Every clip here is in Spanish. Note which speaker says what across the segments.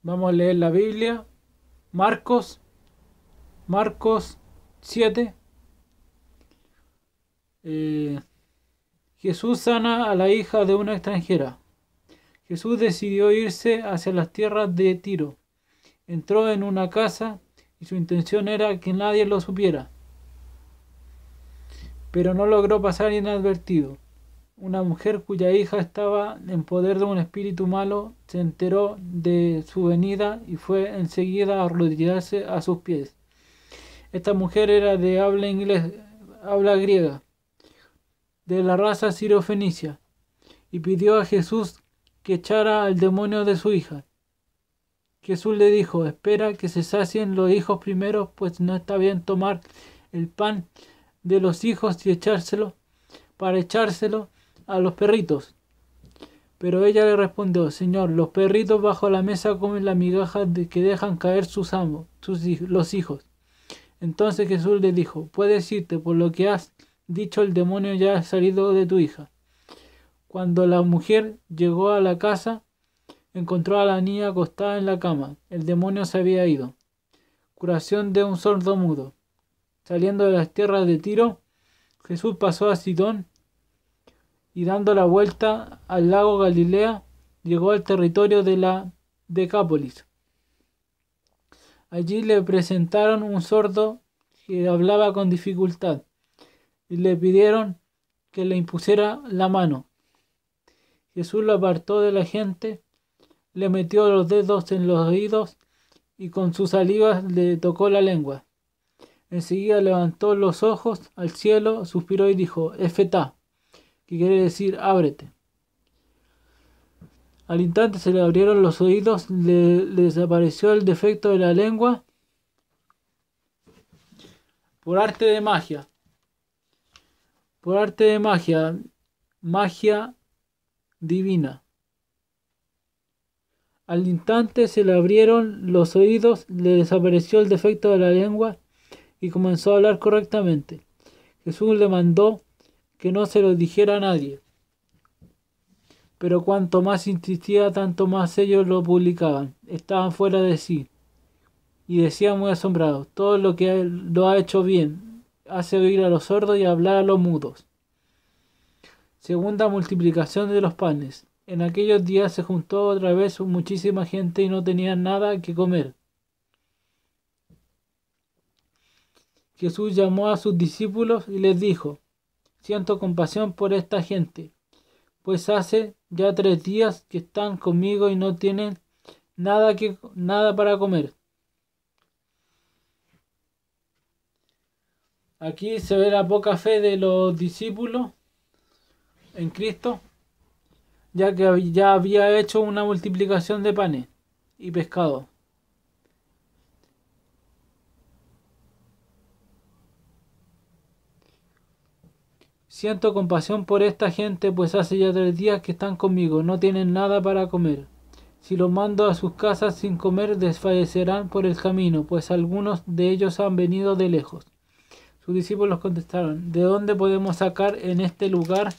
Speaker 1: Vamos a leer la Biblia. Marcos, Marcos 7. Eh, Jesús sana a la hija de una extranjera. Jesús decidió irse hacia las tierras de Tiro. Entró en una casa y su intención era que nadie lo supiera, pero no logró pasar inadvertido. Una mujer cuya hija estaba en poder de un espíritu malo se enteró de su venida y fue enseguida a arrodillarse a sus pies. Esta mujer era de habla griega, de la raza sirofenicia, y pidió a Jesús que echara al demonio de su hija. Jesús le dijo: espera que se sacien los hijos primero, pues no está bien tomar el pan de los hijos y echárselo a los perritos. Pero ella le respondió: Señor, los perritos bajo la mesa comen las migajas que dejan caer sus amos, los hijos. Entonces Jesús le dijo: puedes irte, por lo que has dicho el demonio ya ha salido de tu hija. Cuando la mujer llegó a la casa, encontró a la niña acostada en la cama. El demonio se había ido. Curación de un sordo mudo. Saliendo de las tierras de Tiro, Jesús pasó a Sidón y dando la vuelta al lago Galilea, llegó al territorio de la Decápolis. Allí le presentaron un sordo que hablaba con dificultad y le pidieron que le impusiera la mano. Jesús lo apartó de la gente, le metió los dedos en los oídos y con su saliva le tocó la lengua. Enseguida levantó los ojos al cielo, suspiró y dijo: Efetá, que quiere decir ábrete. Al instante se le abrieron los oídos, le desapareció el defecto de la lengua por arte de magia. Por arte de magia, magia divina. Al instante se le abrieron los oídos, le desapareció el defecto de la lengua y comenzó a hablar correctamente. Jesús le mandó que no se lo dijera a nadie. Pero cuanto más insistía, tanto más ellos lo publicaban. Estaban fuera de sí y decían muy asombrados: todo lo que lo ha hecho bien, hace oír a los sordos y hablar a los mudos. Segunda multiplicación de los panes. En aquellos días se juntó otra vez muchísima gente y no tenían nada que comer. Jesús llamó a sus discípulos y les dijo: siento compasión por esta gente, pues hace ya 3 días que están conmigo y no tienen nada para comer. Aquí se ve la poca fe de los discípulos en Cristo, ya que ya había hecho una multiplicación de panes y pescados. Siento compasión por esta gente, pues hace ya 3 días que están conmigo, no tienen nada para comer. Si los mando a sus casas sin comer, desfallecerán por el camino, pues algunos de ellos han venido de lejos. Sus discípulos contestaron: ¿de dónde podemos sacar en este lugar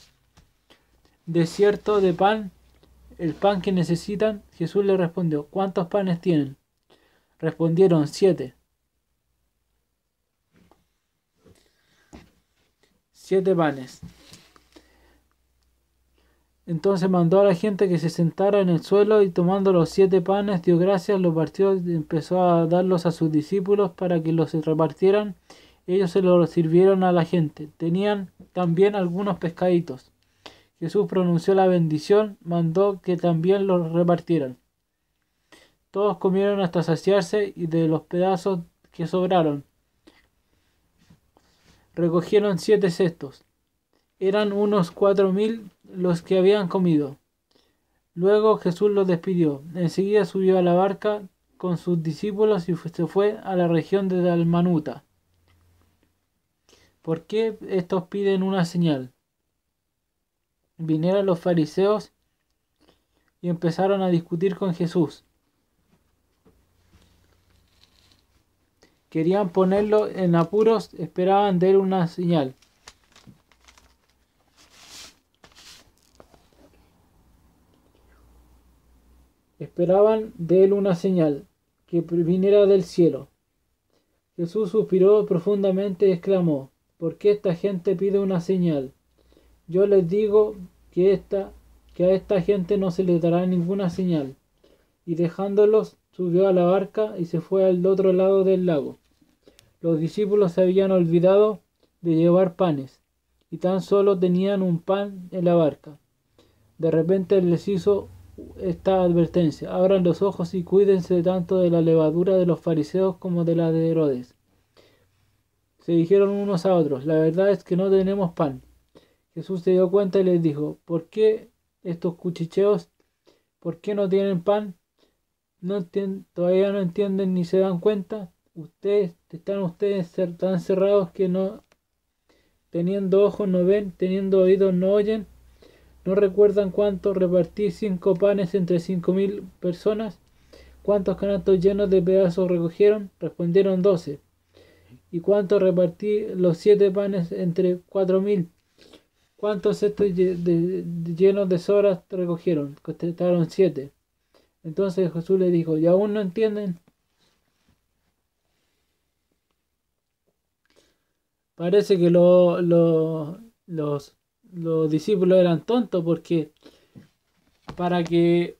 Speaker 1: desierto de pan, el pan que necesitan? Jesús les respondió: ¿cuántos panes tienen? Respondieron: 7. 7 panes. Entonces mandó a la gente que se sentara en el suelo y tomando los 7 panes dio gracias, los partió y empezó a darlos a sus discípulos para que los repartieran. Ellos se los sirvieron a la gente. Tenían también algunos pescaditos. Jesús pronunció la bendición, mandó que también los repartieran. Todos comieron hasta saciarse y de los pedazos que sobraron recogieron 7 cestos. Eran unos 4.000 los que habían comido. Luego Jesús los despidió. Enseguida subió a la barca con sus discípulos y se fue a la región de Dalmanuta. ¿Por qué estos piden una señal? Vinieron los fariseos y empezaron a discutir con Jesús. Querían ponerlo en apuros, esperaban de él una señal. Esperaban de él una señal que viniera del cielo. Jesús suspiró profundamente y exclamó: ¿Por qué esta gente pide una señal? Yo les digo que a esta gente no se les dará ninguna señal. Y dejándolos, subió a la barca y se fue al otro lado del lago. Los discípulos se habían olvidado de llevar panes, y tan solo tenían un pan en la barca. De repente les hizo esta advertencia: abran los ojos y cuídense tanto de la levadura de los fariseos como de la de Herodes. Se dijeron unos a otros: la verdad es que no tenemos pan. Jesús se dio cuenta y les dijo: ¿por qué estos cuchicheos? ¿Por qué no tienen pan? ¿Todavía no entienden ni se dan cuenta? Están ustedes tan cerrados que no, teniendo ojos no ven, teniendo oídos no oyen. ¿No recuerdan cuánto repartí 5 panes entre 5.000 personas? ¿Cuántos canastos llenos de pedazos recogieron? Respondieron 12. ¿Y cuánto repartí los 7 panes entre 4.000? ¿Cuántos cestos llenos de sobras recogieron? Contestaron 7. Entonces Jesús le dijo: ¿y aún no entienden? Parece que los discípulos eran tontos, porque para que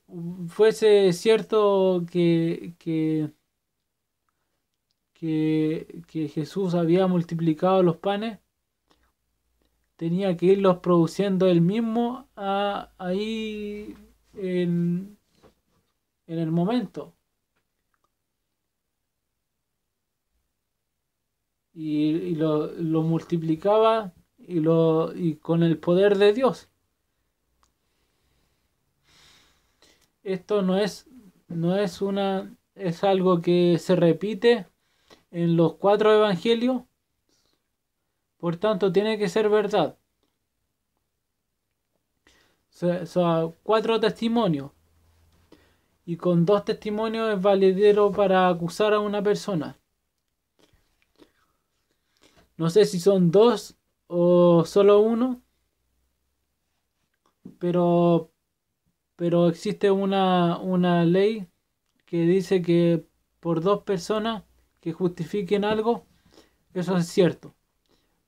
Speaker 1: fuese cierto que Jesús había multiplicado los panes, tenía que irlos produciendo él mismo ahí en el momento. Y lo multiplicaba y con el poder de Dios. Esto es algo que se repite en los 4 evangelios, por tanto tiene que ser verdad. Son 4 testimonios, y con 2 testimonios es valedero para acusar a una persona. No sé si son 2 o solo 1, pero existe una ley que dice que por 2 personas que justifiquen algo, eso es cierto.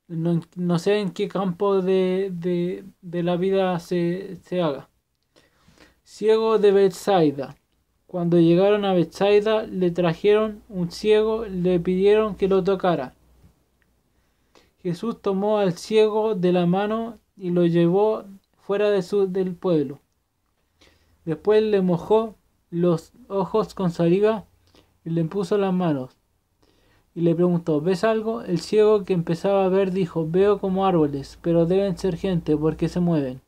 Speaker 1: No sé en qué campo de la vida se haga. Ciego de Bethsaida. Cuando llegaron a Bethsaida, le trajeron un ciego, le pidieron que lo tocara. Jesús tomó al ciego de la mano y lo llevó fuera del pueblo. Después le mojó los ojos con saliva y le puso las manos. Y le preguntó: ¿ves algo? El ciego, que empezaba a ver, dijo: veo como árboles, pero deben ser gente, porque se mueven.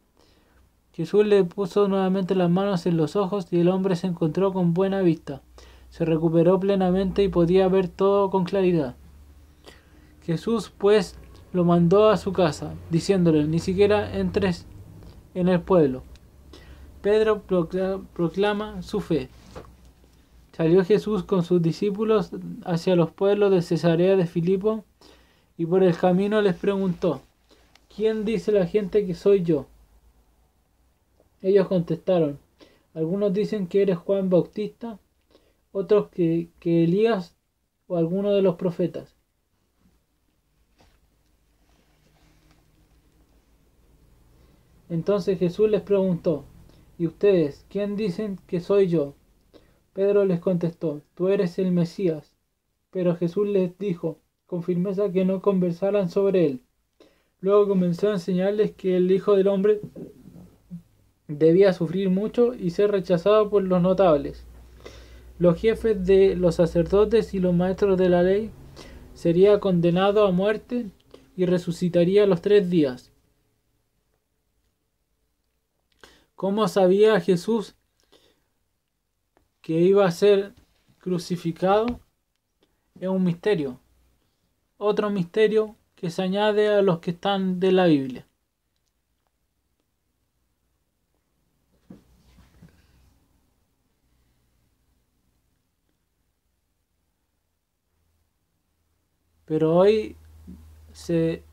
Speaker 1: Jesús le puso nuevamente las manos en los ojos y el hombre se encontró con buena vista. Se recuperó plenamente y podía ver todo con claridad. Jesús, pues, lo mandó a su casa, diciéndole: ni siquiera entres en el pueblo. Pedro proclama su fe. Salió Jesús con sus discípulos hacia los pueblos de Cesarea de Filipo, y por el camino les preguntó: ¿quién dice la gente que soy yo? Ellos contestaron: algunos dicen que eres Juan Bautista, otros que Elías o alguno de los profetas. Entonces Jesús les preguntó: ¿y ustedes, quién dicen que soy yo? Pedro les contestó: tú eres el Mesías. Pero Jesús les dijo con firmeza que no conversaran sobre él. Luego comenzó a enseñarles que el Hijo del Hombre debía sufrir mucho y ser rechazado por los notables, los jefes de los sacerdotes y los maestros de la ley, sería condenado a muerte y resucitaría a los 3 días. ¿Cómo sabía Jesús que iba a ser crucificado? Es un misterio. Otro misterio que se añade a los que están de la Biblia. Pero hoy se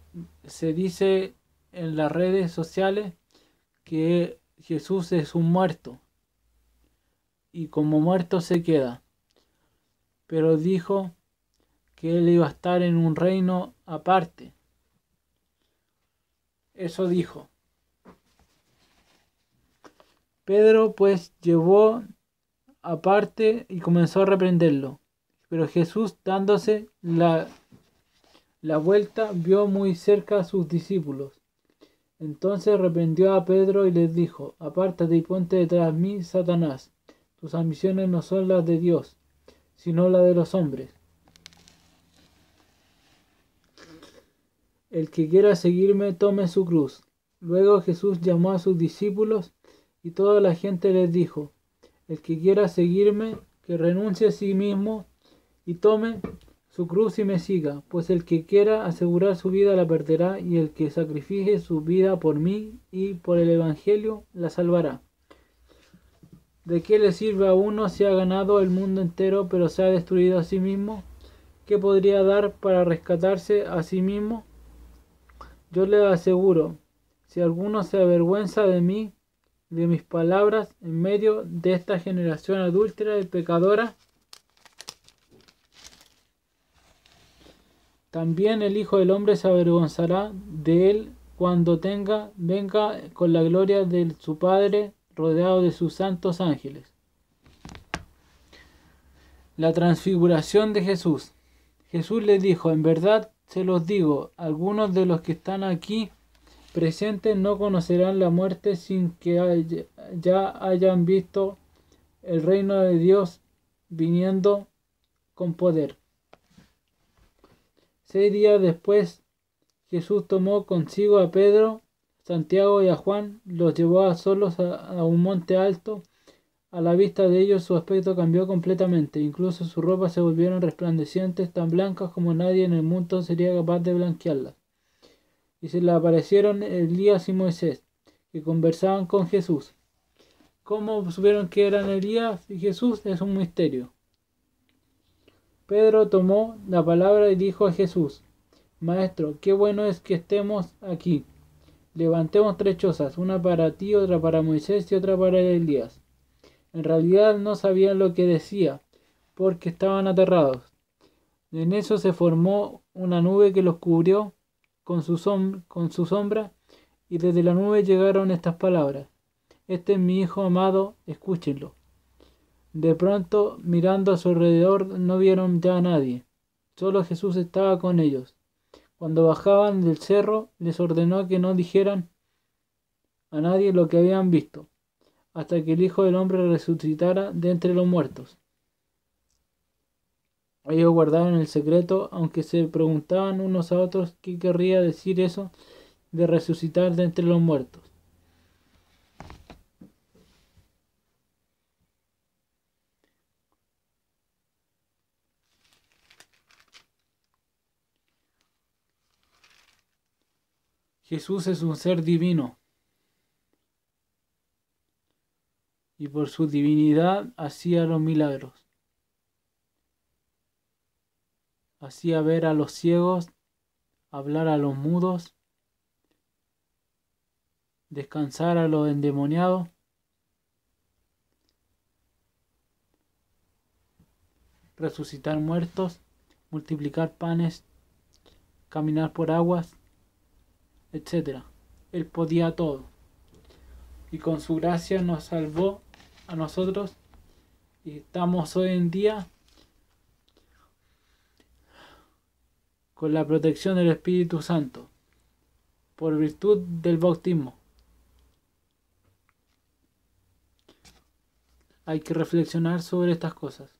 Speaker 1: dice en las redes sociales que Jesús es un muerto. y como muerto se queda. Pero dijo que él iba a estar en un reino aparte. Eso dijo. Pedro pues llevó aparte y comenzó a reprenderlo. Pero Jesús, dándose la vuelta, vio muy cerca a sus discípulos. Entonces reprendió a Pedro y les dijo: Apártate y ponte detrás de mí, Satanás. Tus ambiciones no son las de Dios, sino las de los hombres. El que quiera seguirme, tome su cruz. Luego Jesús llamó a sus discípulos y toda la gente les dijo: El que quiera seguirme, que renuncie a sí mismo y tome su cruz y me siga, pues el que quiera asegurar su vida la perderá, y el que sacrifique su vida por mí y por el Evangelio la salvará. ¿De qué le sirve a uno si ha ganado el mundo entero pero se ha destruido a sí mismo? ¿Qué podría dar para rescatarse a sí mismo? Yo le aseguro, si alguno se avergüenza de mí, de mis palabras, en medio de esta generación adúltera y pecadora, también el Hijo del Hombre se avergonzará de él cuando venga con la gloria de su Padre, rodeado de sus santos ángeles. La transfiguración de Jesús. Jesús les dijo: En verdad se los digo, algunos de los que están aquí presentes no conocerán la muerte sin que ya hayan visto el reino de Dios viniendo con poder. 6 días después, Jesús tomó consigo a Pedro, Santiago y a Juan, los llevó a solos a un monte alto. A la vista de ellos su aspecto cambió completamente, incluso sus ropas se volvieron resplandecientes, tan blancas como nadie en el mundo sería capaz de blanquearlas. Y se le aparecieron Elías y Moisés, que conversaban con Jesús. ¿Cómo supieron que eran Elías y Jesús? Es un misterio. Pedro tomó la palabra y dijo a Jesús: Maestro, qué bueno es que estemos aquí. Levantemos 3 chozas, una para ti, otra para Moisés y otra para Elías. En realidad no sabían lo que decía, porque estaban aterrados. En eso se formó una nube que los cubrió con su sombra, y desde la nube llegaron estas palabras: Este es mi Hijo amado, escúchenlo. De pronto, mirando a su alrededor, no vieron ya a nadie. Solo Jesús estaba con ellos. Cuando bajaban del cerro, les ordenó que no dijeran a nadie lo que habían visto, hasta que el Hijo del Hombre resucitara de entre los muertos. Ellos guardaron el secreto, aunque se preguntaban unos a otros qué querría decir eso de resucitar de entre los muertos. Jesús es un ser divino, y por su divinidad hacía los milagros. Hacía ver a los ciegos, hablar a los mudos, descansar a los endemoniados, resucitar muertos, multiplicar panes, caminar por aguas, etc. Él podía todo, y con su gracia nos salvó a nosotros, y estamos hoy en día con la protección del Espíritu Santo, por virtud del bautismo. Hay que reflexionar sobre estas cosas.